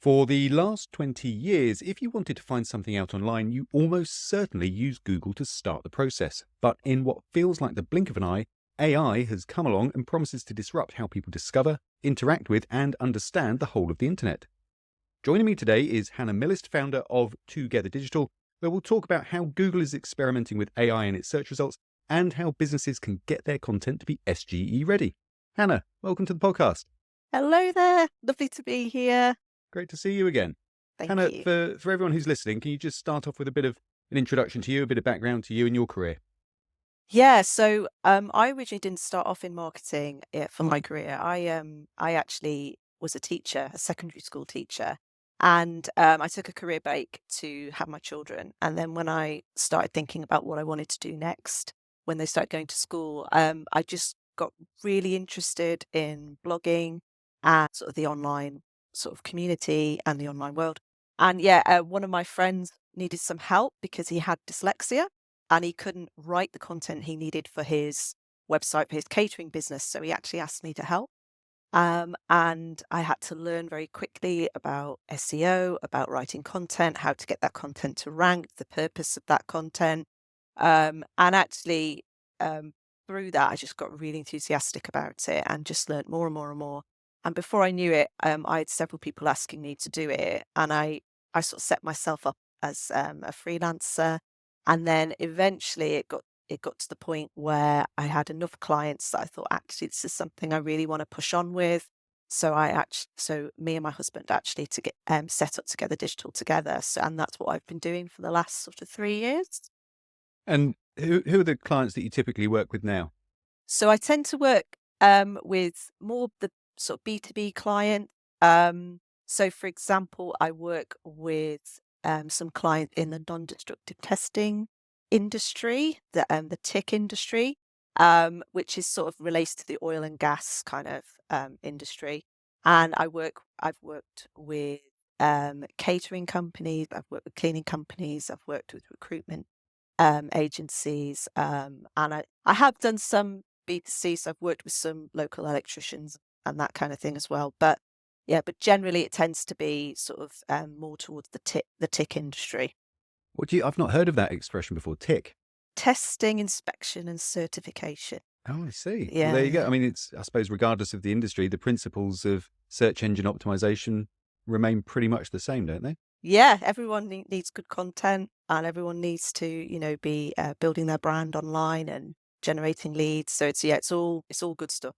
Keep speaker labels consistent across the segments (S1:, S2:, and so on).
S1: For the last 20 years, if you wanted to find something out online, you almost certainly use Google to start the process. But in what feels like the blink of an eye, AI has come along and promises to disrupt how people discover, interact with, and understand the whole of the internet. Joining me today is Hannah Millist, founder of TwoGether Digital, where we'll talk about how Google is experimenting with AI in its search results and how businesses can get their content to be SGE ready. Hannah, welcome to the podcast.
S2: Hello there. Lovely to be here.
S1: Great to see you again.
S2: Thank
S1: Hannah,
S2: you.
S1: for everyone who's listening, can you just start off with a bit of an introduction to you, a bit of background to you and your career?
S2: Yeah, so I originally didn't start off in marketing for my career. I actually was a teacher, a secondary school teacher, and I took a career break to have my children. And then when I started thinking about what I wanted to do next, when they started going to school, I just got really interested in blogging and sort of the online sort of community and the online world. And yeah, one of my friends needed some help because he had dyslexia and he couldn't write the content he needed for his website, for his catering business. So he actually asked me to help. And I had to learn very quickly about SEO, about writing content, how to get that content to rank, the purpose of that content. And actually, um, through that, I just got really enthusiastic about it and just learned more and more and more. And before I knew it, I had several people asking me to do it. And I sort of set myself up as a freelancer. And then eventually it got to the point where I had enough clients that I thought, actually, this is something I really want to push on with. So me and my husband actually to get set up Together Digital together. So, and that's what I've been doing for the last sort of 3 years.
S1: And who are the clients that you typically work with now?
S2: So I tend to work with more the sort of B2B client. So for example, I work with some client in the non-destructive testing industry, the TIC industry, which is sort of relates to the oil and gas kind of industry. And I've worked with catering companies, I've worked with cleaning companies, I've worked with recruitment agencies, and I have done some B2C, so I've worked with some local electricians and that kind of thing as well. But yeah, but generally it tends to be sort of more towards the TIC industry.
S1: I've not heard of that expression before, tick.
S2: Testing, inspection, and certification.
S1: Oh, I see. Well, there
S2: Yeah,
S1: you go.
S2: yeah.
S1: I mean, I suppose regardless of the industry, the principles of search engine optimization remain pretty much the same, don't they?
S2: Yeah, everyone needs good content and everyone needs to, be building their brand online and generating leads. So it's all good stuff.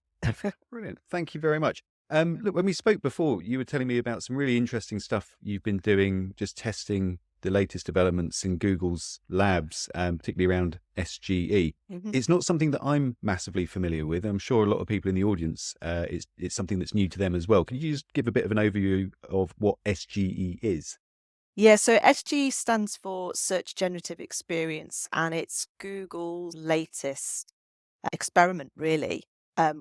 S1: Brilliant. Thank you very much. Look, when we spoke before, you were telling me about some really interesting stuff you've been doing, just testing the latest developments in Google's labs, particularly around SGE.
S2: Mhm.
S1: It's not something that I'm massively familiar with. I'm sure a lot of people in the audience, it's something that's new to them as well. Can you just give a bit of an overview of what SGE is?
S2: Yeah, so SGE stands for Search Generative Experience, and it's Google's latest experiment, really,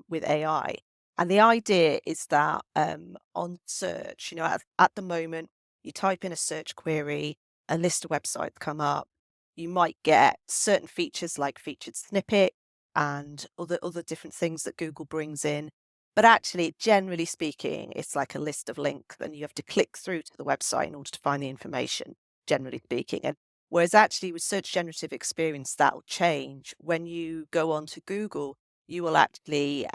S2: with AI. And the idea is that on search, at the moment, you type in a search query, a list of websites come up. You might get certain features like featured snippet and other different things that Google brings in. But actually, generally speaking, it's like a list of links, and you have to click through to the website in order to find the information, generally speaking. And whereas actually with search generative experience, that'll change. When you go on to Google, you will actually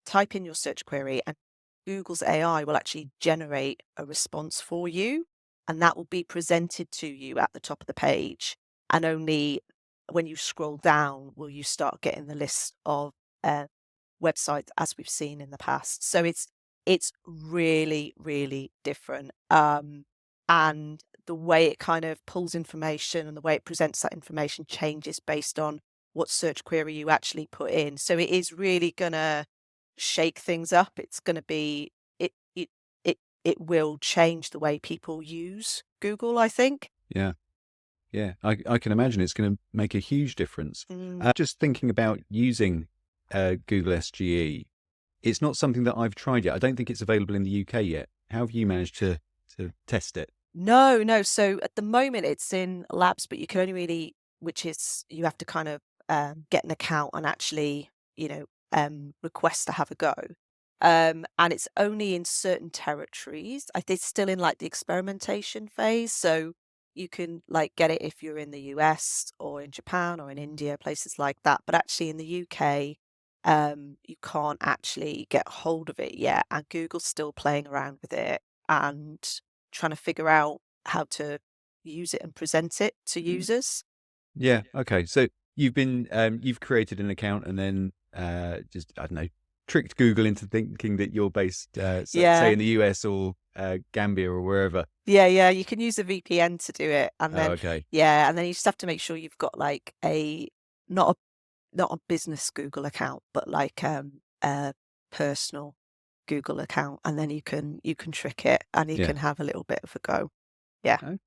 S2: type in your search query, and Google's AI will actually generate a response for you, and that will be presented to you at the top of the page. And only when you scroll down will you start getting the list of uh, websites as we've seen in the past. So it's really, really different. And the way it kind of pulls information and the way it presents that information changes based on what search query you actually put in. So it is really gonna shake things up. It's gonna be it will change the way people use Google, I think.
S1: Yeah. Yeah, I can imagine it's going to make a huge difference.
S2: Mm.
S1: Just thinking about using Google SGE, it's not something that I've tried yet. I don't think it's available in the UK yet. How have you managed to test it?
S2: No, no. So at the moment it's in labs, but you can only really, which is you have to kind of get an account and actually, request to have a go. And it's only in certain territories. I think it's still in like the experimentation phase. So you can like get it if you're in the US or in Japan or in India, places like that. But actually in the UK, you can't actually get hold of it yet. And Google's still playing around with it and trying to figure out how to use it and present it to users.
S1: Yeah. Okay. So you've created an account and then just, I don't know, tricked Google into thinking that you're based, say
S2: Yeah.
S1: in the US or Gambia or wherever.
S2: Yeah, you can use a VPN to do it, and
S1: Oh,
S2: then
S1: okay.
S2: and then you just have to make sure you've got like not a business Google account, but like a personal Google account, and then you can trick it and you
S1: Yeah.
S2: can have a little bit of a go. Yeah,
S1: Oh,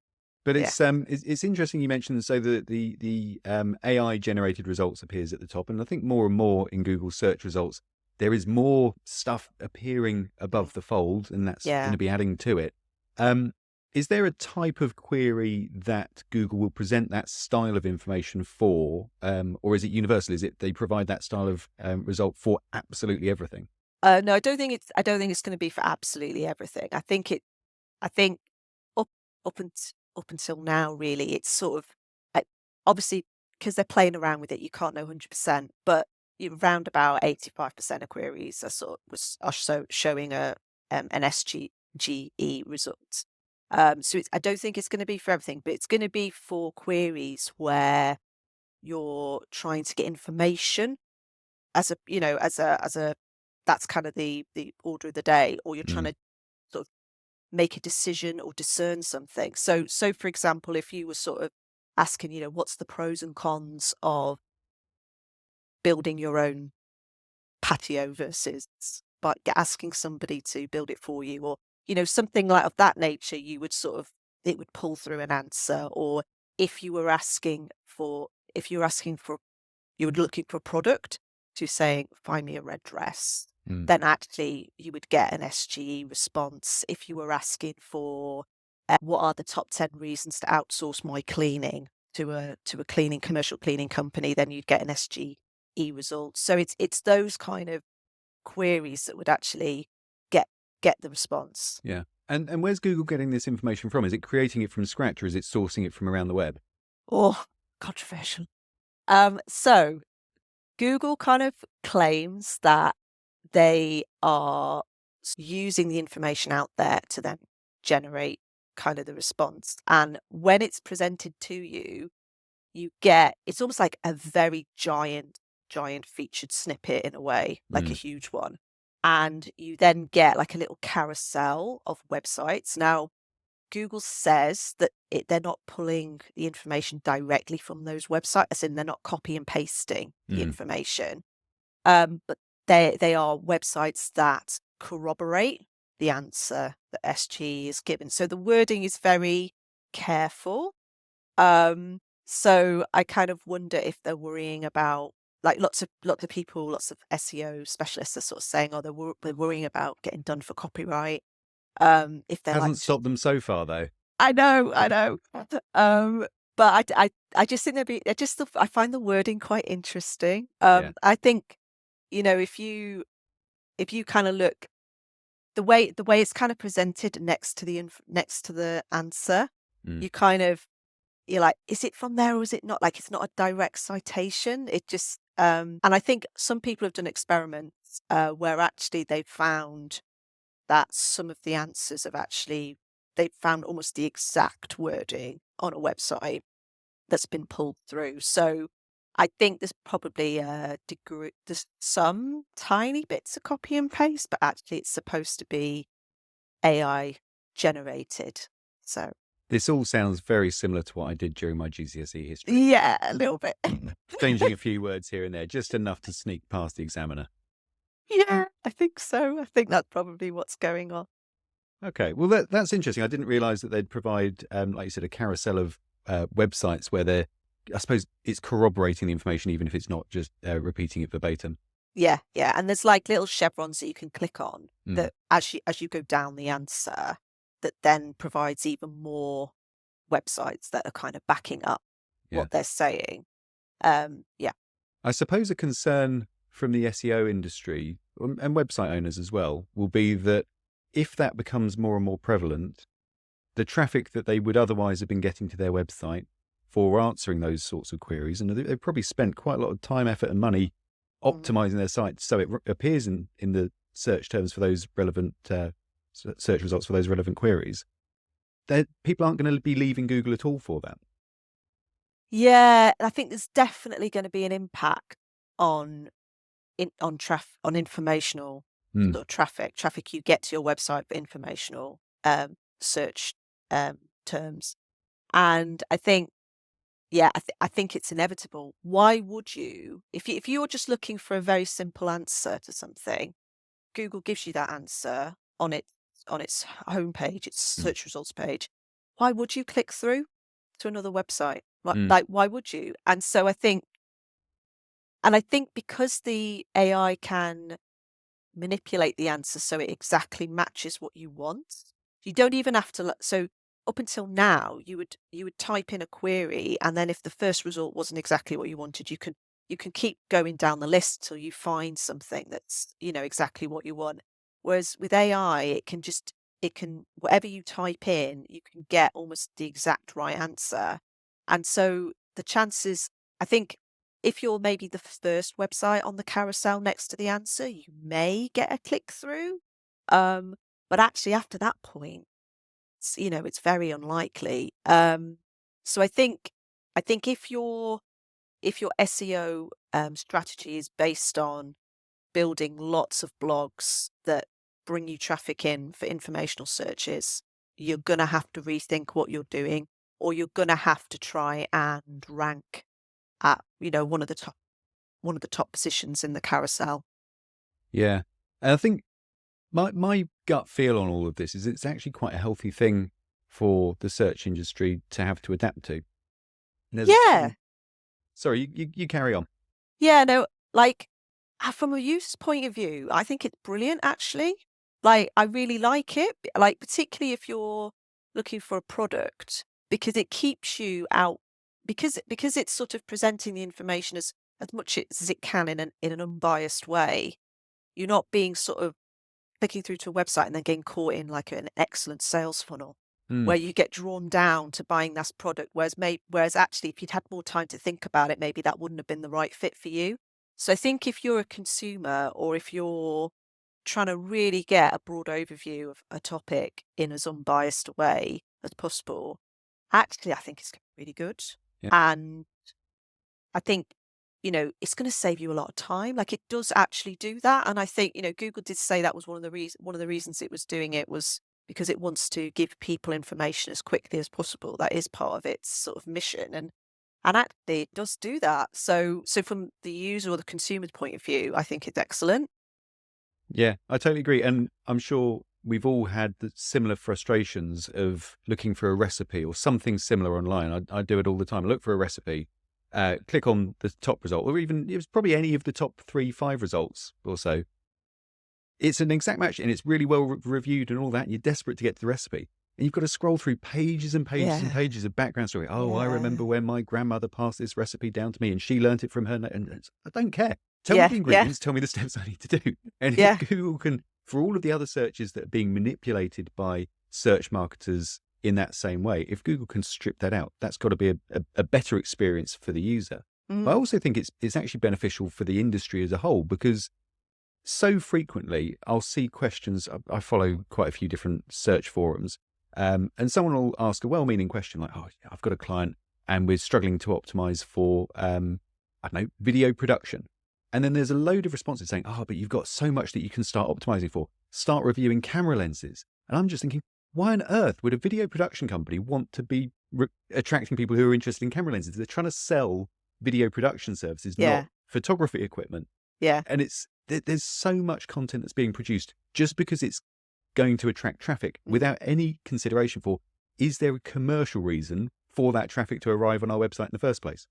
S1: but
S2: yeah,
S1: it's interesting you mentioned so the AI generated results appears at the top, and I think more and more in Google search results there is more stuff appearing above the fold, and that's going
S2: yeah.
S1: to be adding to it. Um, is there a type of query that Google will present that style of information for, or is it universal? Is it they provide that style of result for absolutely everything?
S2: No, I don't think it's going to be for absolutely everything. I think up up until now, really, it's sort of obviously because they're playing around with it, you can't know 100%, but round about 85% of queries are showing an SGE result. So I don't think it's going to be for everything, but it's going to be for queries where you're trying to get information as a that's kind of the order of the day, or you're trying
S1: Mm,
S2: to sort of make a decision or discern something. So for example, if you were sort of asking, what's the pros and cons of building your own patio versus asking somebody to build it for you, or something like of that nature, it would pull through an answer. Or if you were asking for if you were asking for you were looking for a product to saying, find me a red dress,
S1: mm.
S2: then actually you would get an SGE response. If you were asking for what are the top 10 reasons to outsource my cleaning to a commercial cleaning company, then you'd get an SGE result. So it's those kind of queries that would actually get get the response.
S1: Yeah. And where's Google getting this information from? Is it creating it from scratch or is it sourcing it from around the web?
S2: Oh, controversial. So Google kind of claims that they are using the information out there to then generate kind of the response. And when it's presented to you, it's almost like a very giant featured snippet in a way, like a
S1: Mm,
S2: huge one. And you then get like a little carousel of websites. Now, Google says that they're not pulling the information directly from those websites, as in they're not copy and pasting the
S1: mm.
S2: information. But they are websites that corroborate the answer that SG is given. So the wording is very careful. So I kind of wonder if they're worrying about like lots of people, lots of SEO specialists are sort of saying, oh, they're worrying about getting done for copyright. If they're like,
S1: Hasn't stopped them so far, though.
S2: I know. But I just think I find the wording quite interesting.
S1: Yeah.
S2: I think, if you kind of look the way it's kind of presented next to the answer,
S1: Mm.
S2: you kind of you're like, is it from there or is it not? Like, it's not a direct citation. It just and I think some people have done experiments where actually they found that some of the answers they found almost the exact wording on a website that's been pulled through. So I think there's probably there's some tiny bits of copy and paste, but actually it's supposed to be AI generated. So
S1: This all sounds very similar to what I did during my GCSE history,
S2: yeah, a little bit.
S1: changing a few words here and there, just enough to sneak past the examiner.
S2: Yeah, I think so. I think that's probably what's going on.
S1: Okay, well that's interesting. I didn't realize that they'd provide, like you said, a carousel of websites where I suppose it's corroborating the information, even if it's not just repeating it verbatim.
S2: Yeah, yeah. And there's like little chevrons that you can click on
S1: Mm,
S2: that as you go down the answer, that then provides even more websites that are kind of backing up
S1: yeah.
S2: what they're saying. Yeah.
S1: I suppose a concern from the SEO industry and website owners as well will be that if that becomes more and more prevalent, the traffic that they would otherwise have been getting to their website for answering those sorts of queries, and they've probably spent quite a lot of time, effort, and money
S2: Mm.
S1: optimizing their site so it appears in the search terms for those relevant search results for those relevant queries, that people aren't going to be leaving Google at all for that.
S2: Yeah, I think there's definitely going to be an impact on on informational
S1: Mm.
S2: sort of traffic you get to your website for informational search terms. And I think, yeah, I think it's inevitable. Why would you, if you're just looking for a very simple answer to something, Google gives you that answer on its homepage, its
S1: Mm.
S2: search results page. Why would you click through to another website?
S1: Mm.
S2: Like, why would you? And so I think because the AI can manipulate the answer so it exactly matches what you want. You don't even have to. So up until now, you would type in a query, and then if the first result wasn't exactly what you wanted, you can keep going down the list till you find something that's exactly what you want. Whereas with AI, it can whatever you type in, you can get almost the exact right answer, and so the chances, I think, if you're maybe the first website on the carousel next to the answer, you may get a click through. Um, but actually after that point, it's very unlikely. So I think if your SEO strategy is based on building lots of blogs that bring you traffic in for informational searches, you're gonna have to rethink what you're doing, or you're gonna have to try and rank at one of the top positions in the carousel.
S1: Yeah. And I think my gut feel on all of this is it's actually quite a healthy thing for the search industry to have to adapt to. And there's a
S2: Yeah.
S1: certain... Sorry, you carry on.
S2: Yeah, no, like, from a user's point of view, I think it's brilliant actually. Like, I really like it, like, particularly if you're looking for a product, because it keeps you out, because it's sort of presenting the information as much as it can in an unbiased way. You're not being sort of clicking through to a website and then getting caught in like an excellent sales funnel
S1: Mm.
S2: where you get drawn down to buying that product, whereas actually if you'd had more time to think about it, maybe that wouldn't have been the right fit for you. So I think if you're a consumer, or if you're trying to really get a broad overview of a topic in as unbiased a way as possible, actually I think it's really good.
S1: Yeah.
S2: And I think, it's going to save you a lot of time. Like, it does actually do that. And I think, Google did say that was one of the reasons it was doing it was because it wants to give people information as quickly as possible. That is part of its sort of mission. And actually it does do that. So from the user or the consumer's point of view, I think it's excellent.
S1: Yeah, I totally agree. And I'm sure we've all had the similar frustrations of looking for a recipe or something similar online. I do it all the time. I look for a recipe, click on the top result, or even it was probably any of the top 3, 5 results or so. It's an exact match and it's really well reviewed and all that. And you're desperate to get to the recipe. And you've got to scroll through pages and pages and
S2: Yeah.
S1: pages of background story. Oh, I
S2: Yeah.
S1: remember when my grandmother passed this recipe down to me and she learnt it from her. And I don't care. Tell me
S2: Yeah.
S1: the
S2: Yeah.
S1: ingredients, tell me the steps I need to do. And if
S2: Yeah.
S1: Google can, for all of the other searches that are being manipulated by search marketers in that same way, if Google can strip that out, that's got to be a better experience for the user. But I
S2: Mm.
S1: also think it's actually beneficial for the industry as a whole, because so frequently I'll see questions. I follow quite a few different search forums, and someone will ask a well-meaning question like, "Oh, yeah, I've got a client and we're struggling to optimize for, I don't know, video production." And then there's a load of responses saying, "Oh, but you've got so much that you can start optimizing for. Start reviewing camera lenses." And I'm just thinking, why on earth would a video production company want to be attracting people who are interested in camera lenses? They're trying to sell video production services, not
S2: Yeah.
S1: photography equipment.
S2: Yeah.
S1: And there's so much content that's being produced just because it's going to attract traffic
S2: Mm.
S1: without any consideration for, is there a commercial reason for that traffic to arrive on our website in the first place?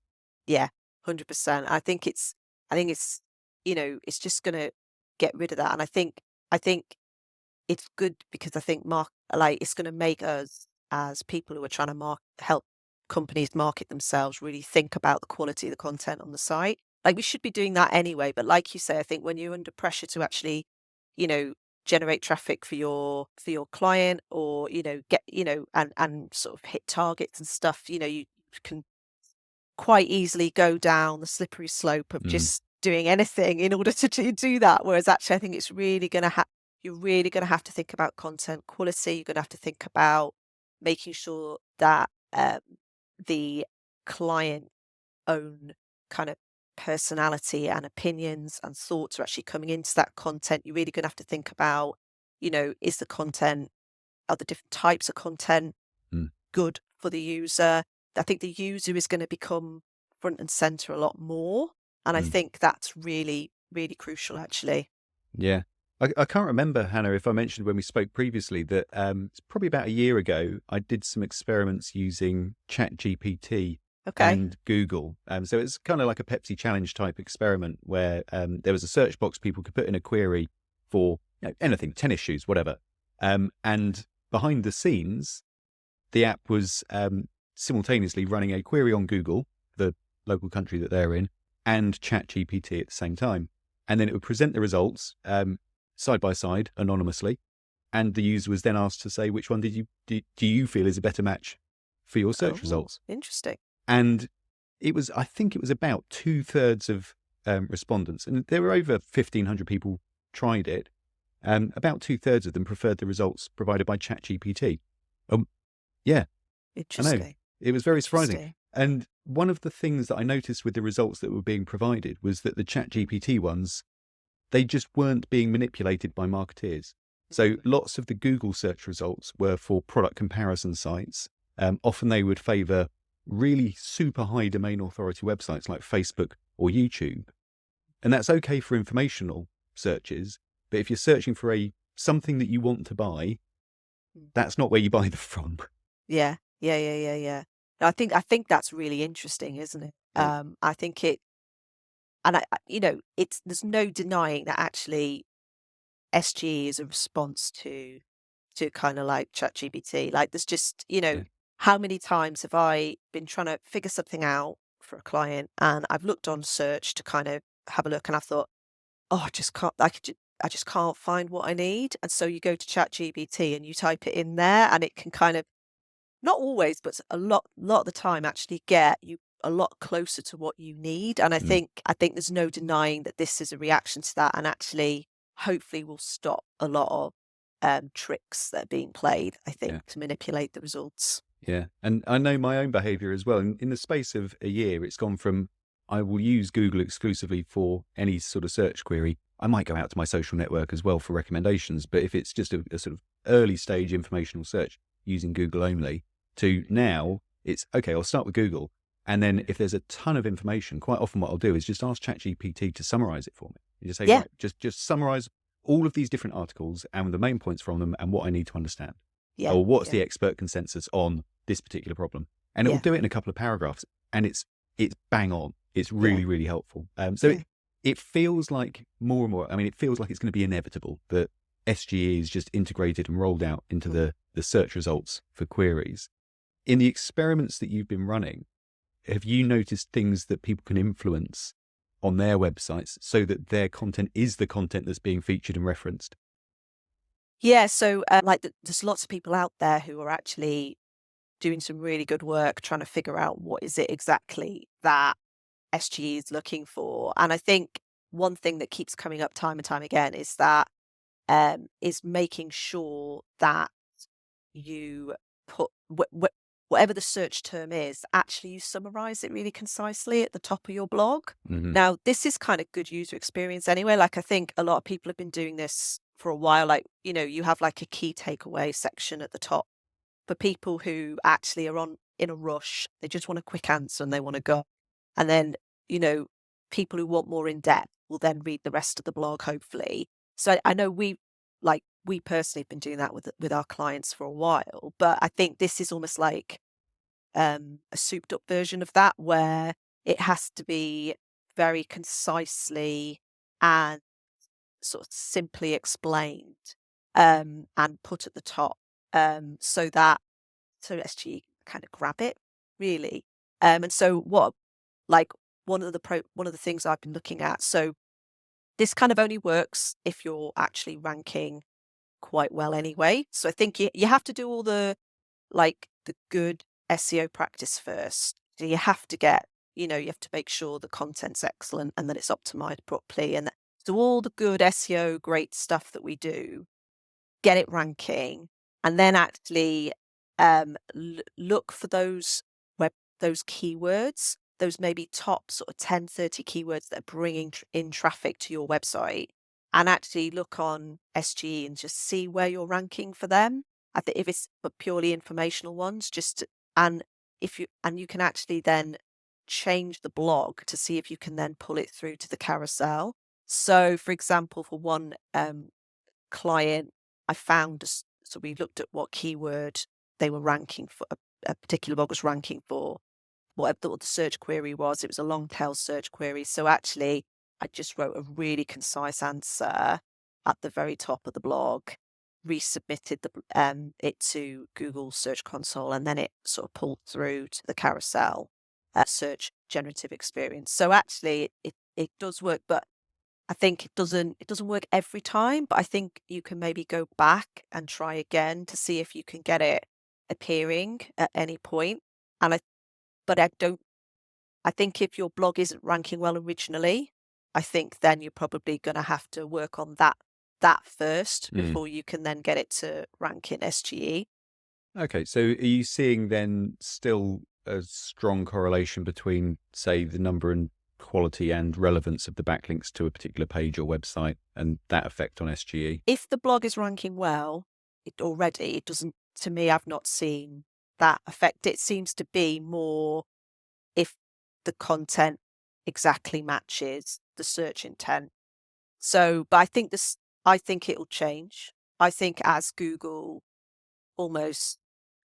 S2: Yeah. 100%. I think it's it's just gonna get rid of that. And I think it's good because I think it's gonna make us, as people who are trying to help companies market themselves, really think about the quality of the content on the site. like we should be doing that anyway. But like you say, I think when you're under pressure to actually, you know, generate traffic for your client, or, you know, get, you know, and sort of hit targets and stuff, you know, you can quite easily go down the slippery slope of
S1: Mm,
S2: just doing anything in order to do that. Whereas actually, I think it's really going to you're really going to have to think about content quality. You're going to have to think about making sure that the client own kind of personality and opinions and thoughts are actually coming into that content. You're really going to have to think about, you know, is the content, are the different types of content
S1: mm,
S2: good for the user? I think the user is going to become front and center a lot more. And I
S1: mm.
S2: think that's really, really crucial, actually.
S1: Yeah. I can't remember, Hannah, if I mentioned when we spoke previously that it's probably about a year ago, I did some experiments using ChatGPT
S2: Okay.
S1: and Google. So it's kind of like a Pepsi challenge type experiment where there was a search box people could put in a query for, you know, anything, tennis shoes, whatever. And behind the scenes, the app was simultaneously running a query on Google, the local country that they're in, and ChatGPT at the same time. And then it would present the results side by side anonymously. And the user was then asked to say, which one do you feel is a better match for your search
S2: Oh,
S1: results?
S2: interesting.
S1: And I think it was about 2/3 of respondents, and there were over 1,500 people tried it. About 2/3 of them preferred the results provided by ChatGPT. Yeah, I know.
S2: Interesting.
S1: It was very surprising.
S2: Interesting.
S1: And one of the things that I noticed with the results that were being provided was that the ChatGPT ones, they just weren't being manipulated by marketeers. So lots of the Google search results were for product comparison sites. Often they would favor really super high domain authority websites like Facebook or YouTube. And that's okay for informational searches. But if you're searching for something that you want to buy,
S2: Mm.
S1: that's not where you buy them from.
S2: Yeah. Yeah. Yeah. Yeah. Yeah. No, I think that's really interesting, isn't it?
S1: Yeah.
S2: I think it, and you know, there's no denying that actually SGE is a response to kind of like ChatGPT. Like there's just, you know,
S1: Yeah.
S2: how many times have I been trying to figure something out for a client, and I've looked on search to kind of have a look, and I thought, oh, I just can't, I just can't find what I need. And so you go to ChatGPT and you type it in there, and it can kind of, not always, but lot of the time actually get you a lot closer to what you need. And
S1: Mm,
S2: I think there's no denying that this is a reaction to that, and actually hopefully will stop a lot of tricks that are being played, I
S1: yeah.
S2: think, to manipulate the results.
S1: Yeah. And I know my own behavior as well. In the space of a year, it's gone from I will use Google exclusively for any sort of search query. I might go out to my social network as well for recommendations. But if it's just a sort of early stage informational search using Google only, to now it's okay, I'll start with Google. And then if there's a ton of information, quite often what I'll do is just ask ChatGPT to summarize it for me. You just say,
S2: Yeah,
S1: right, just summarize all of these different articles and the main points from them and what I need to understand.
S2: yeah,
S1: Or what's
S2: yeah,
S1: the expert consensus on this particular problem? And it will
S2: yeah,
S1: do it in a couple of paragraphs, and it's bang on. It's
S2: yeah,
S1: really, really helpful. So
S2: yeah.
S1: it feels like more and more. I mean, it feels like it's going to be inevitable that SGE is just integrated and rolled out into
S2: Mm.
S1: the search results for queries. In the experiments that you've been running, have you noticed things that people can influence on their websites so that their content is the content that's being featured and referenced?
S2: Yeah, so like there's lots of people out there who are actually doing some really good work trying to figure out what is it exactly that SGE is looking for. And I think one thing that keeps coming up time and time again is that is making sure that you put whatever the search term is, actually you summarize it really concisely at the top of your blog.
S1: Hmm.
S2: Now, this is kind of good user experience anyway. Like I think a lot of people have been doing this for a while. Like, you know, you have like a key takeaway section at the top for people who actually are in a rush. They just want a quick answer and they want to go. And then, you know, people who want more in depth will then read the rest of the blog, hopefully. So I know we personally have been doing that with our clients for a while, but I think this is almost like a souped up version of that, where it has to be very concisely and sort of simply explained, and put at the top, so that SGE kind of grab it, really. And so what, like one of the things I've been looking at. So this kind of only works if you're actually ranking quite well anyway. So I think you have to do all the good SEO practice first. So you have to get, you have to make sure the content's excellent and that it's optimized properly. And so all the good SEO, great stuff that we do, get it ranking, and then actually look for those keywords, those maybe top sort of 10, 30 keywords that are bringing in traffic to your website, and actually look on SGE and just see where you're ranking for them. I think if it's for purely informational ones, and you can actually then change the blog to see if you can then pull it through to the carousel. So, for example, for one client, I found so we looked at what keyword they were ranking for. A particular blog was ranking for what the search query was. It was a long tail search query. So actually, I just wrote a really concise answer at the very top of the blog, resubmitted it to Google Search Console, and then it sort of pulled through to the carousel search generative experience. So actually, it does work, but I think it doesn't work every time. But I think you can maybe go back and try again to see if you can get it appearing at any point. And but I don't. I think if your blog isn't ranking well originally, I think then you're probably going to have to work on that first before you can then get it to rank in SGE.
S1: Okay, so are you seeing then still a strong correlation between, say, the number and quality and relevance of the backlinks to a particular page or website and that effect on SGE?
S2: If the blog is ranking well, it doesn't, to me, I've not seen that effect. It seems to be more if the content exactly matches the search intent. So, but I think it'll change. I think as Google almost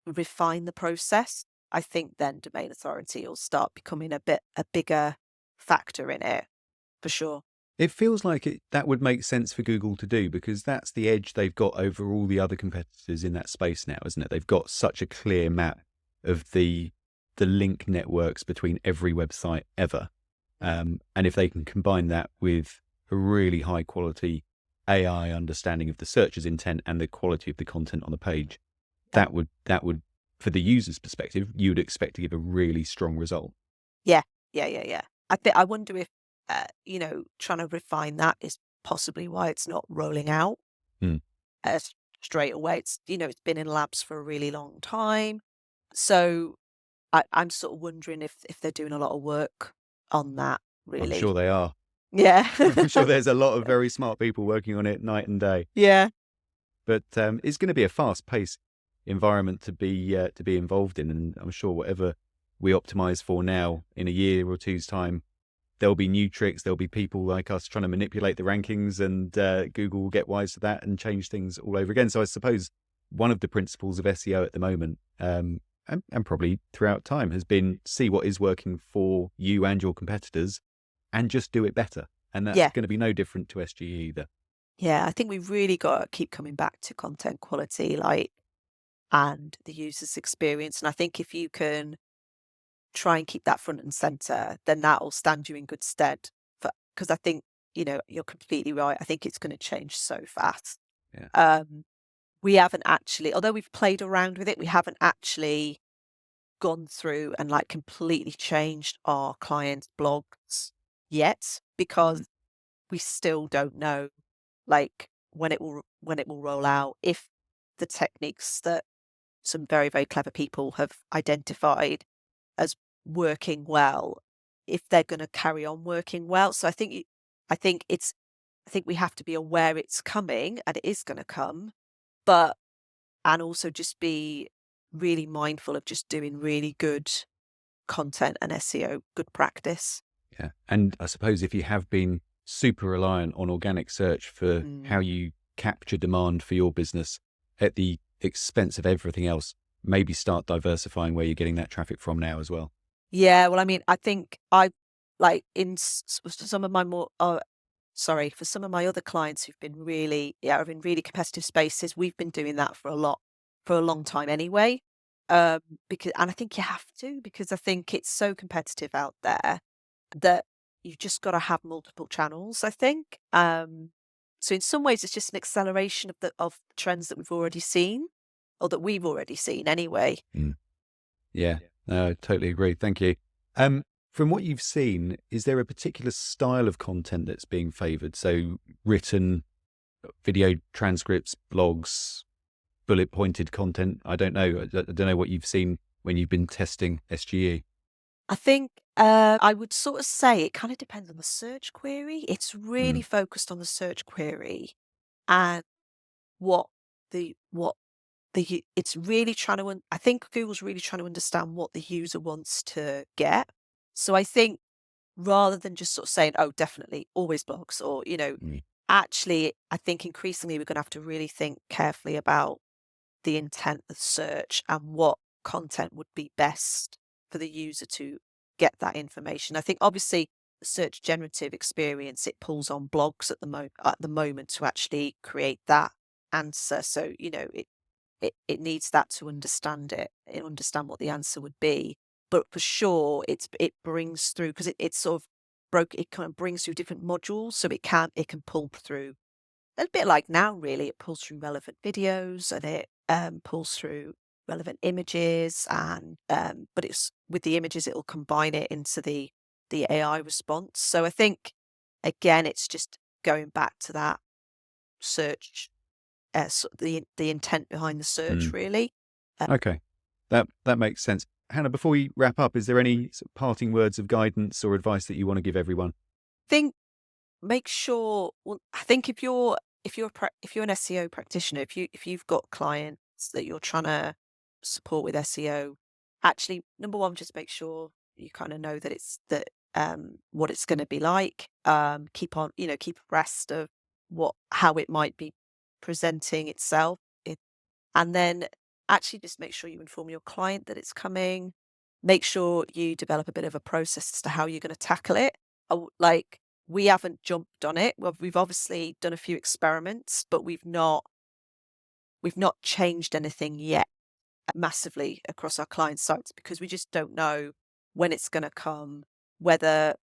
S2: refine the process, I think then domain authority will start becoming a bigger factor in it, for sure.
S1: It feels like that would make sense for Google to do, because that's the edge they've got over all the other competitors in that space now, isn't it? They've got such a clear map of the link networks between every website ever. And if they can combine that with a really high quality AI understanding of the searcher's intent and the quality of the content on the page, that would, for the user's perspective, you would expect to give a really strong result.
S2: Yeah. I wonder if trying to refine that is possibly why it's not rolling out
S1: Mm.
S2: straight away. It's been in labs for a really long time, so I'm sort of wondering if they're doing a lot of work on that.
S1: I'm
S2: Really,
S1: sure they are.
S2: yeah,
S1: I'm sure there's a lot of very smart people working on it night and day.
S2: yeah,
S1: But it's going to be a fast-paced environment to be involved in, and I'm sure whatever we optimize for now, in a year or two's time, there'll be new tricks. There'll be people like us trying to manipulate the rankings, and Google will get wise to that and change things all over again. So I suppose one of the principles of SEO at the moment, and probably throughout time, has been see what is working for you and your competitors, and just do it better. And that's
S2: yeah,
S1: going to be no different to SGE either.
S2: yeah. I think we've really got to keep coming back to content quality, and the user's experience. And I think if you can try and keep that front and center, then that'll stand you in good stead. Because I think, you're completely right. I think it's going to change so fast.
S1: Yeah.
S2: We haven't actually, although we've played around with it, we haven't actually gone through and completely changed our clients' blogs yet, because we still don't know when it will roll out, if the techniques that some very, very clever people have identified as working well, if they're going to carry on working well. So I think we have to be aware it's coming, and it is going to come, and also just be really mindful of just doing really good content and SEO, good practice.
S1: Yeah. And I suppose if you have been super reliant on organic search for how
S2: Mm.
S1: you capture demand for your business at the expense of everything else, maybe start diversifying where you're getting that traffic from now as well.
S2: Yeah, well, I mean, I think I for some of my for some of my other clients who've been are in really competitive spaces, we've been doing that for a long time anyway. And I think you have to, because I think it's so competitive out there. that you've just got to have multiple channels, I think. So in some ways, it's just an acceleration of trends that we've already seen, or that we've already seen anyway.
S1: Mm. Yeah, no, I totally agree. Thank you. From what you've seen, is there a particular style of content that's being favoured? So written, video transcripts, blogs, bullet pointed content. I don't know. I don't know what you've seen when you've been testing SGE.
S2: I think I would sort of say it kind of depends on the search query. It's really
S1: Mm.
S2: focused on the search query and what it's really trying to. I think Google's really trying to understand what the user wants to get. So I think rather than just sort of saying, "Oh, definitely, always blogs," or
S1: Mm.
S2: actually, I think increasingly we're going to have to really think carefully about the intent of search and what content would be best for the user to get that information. I think obviously the search generative experience, it pulls on blogs at the moment to actually create that answer. So, it needs that to understand it and understand what the answer would be. But for sure it brings through, because it sort of it kind of brings through different modules, so it can pull through a bit like now, really. It pulls through relevant videos, and it pulls through relevant images, and but it's with the images, it'll combine it into the AI response. So I think again, it's just going back to that search, the intent behind the search,
S1: Mm.
S2: really. I
S1: Okay, that makes sense. Hannah, before we wrap up, is there any sort of parting words of guidance or advice that you want to give everyone?
S2: think make sure. Well, I think if you're an SEO practitioner, if you've got clients that you're trying to support with SEO, actually, number one, just make sure you kind of know that what it's going to be like. Keep abreast of how it might be presenting itself, and then actually just make sure you inform your client that it's coming. Make sure you develop a bit of a process as to how you're going to tackle it. Like, we haven't jumped on it. Well, we've obviously done a few experiments, but we've not changed anything yet massively across our client sites, because we just don't know when it's going to come, whether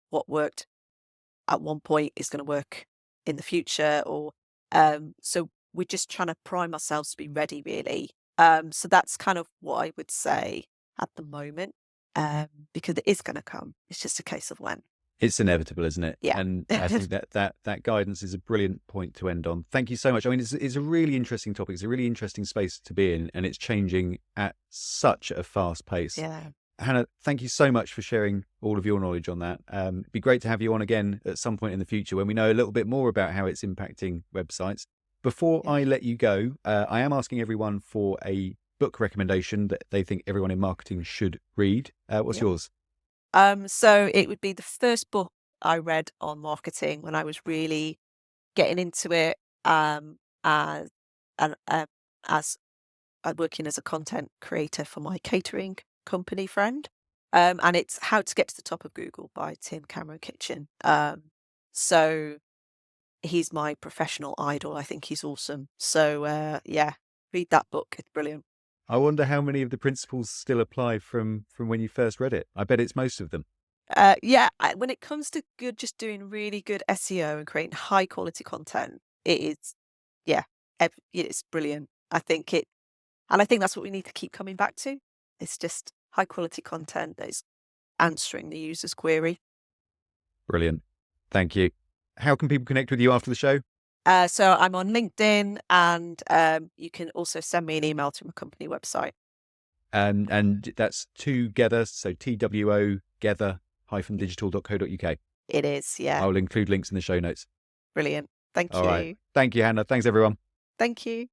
S2: what worked at one point is going to work in the future, or so we're just trying to prime ourselves to be ready, really. So that's kind of what I would say at the moment, because it is going to come. It's just a case of when.
S1: It's inevitable, isn't it?
S2: Yeah.
S1: And I think that guidance is a brilliant point to end on. Thank you so much. I mean, it's a really interesting topic. It's a really interesting space to be in, and it's changing at such a fast pace.
S2: Yeah.
S1: Hannah, thank you so much for sharing all of your knowledge on that. It'd be great to have you on again at some point in the future when we know a little bit more about how it's impacting websites. Before
S2: Yeah.
S1: I let you go, I am asking everyone for a book recommendation that they think everyone in marketing should read. What's
S2: Yeah.
S1: yours?
S2: So it would be the first book I read on marketing when I was really getting into it, as and as working as a content creator for my catering company friend. And it's How to Get to the Top of Google by Tim Cameron Kitchen. So he's my professional idol. I think he's awesome. So yeah, read that book. It's brilliant.
S1: I wonder how many of the principles still apply from when you first read it. I bet it's most of them.
S2: Yeah, when it comes to just doing really good SEO and creating high quality content, it is, yeah, it's brilliant. And I think that's what we need to keep coming back to. It's just high quality content that is answering the user's query.
S1: Brilliant. Thank you. How can people connect with you after the show?
S2: So I'm on LinkedIn, and you can also send me an email to my company website.
S1: And that's TwoGether, so TWO gether-digital.co.uk.
S2: It is, yeah.
S1: I'll include links in the show notes.
S2: Brilliant. Thank
S1: All right.
S2: you.
S1: Thank you, Hannah. Thanks, everyone.
S2: Thank you.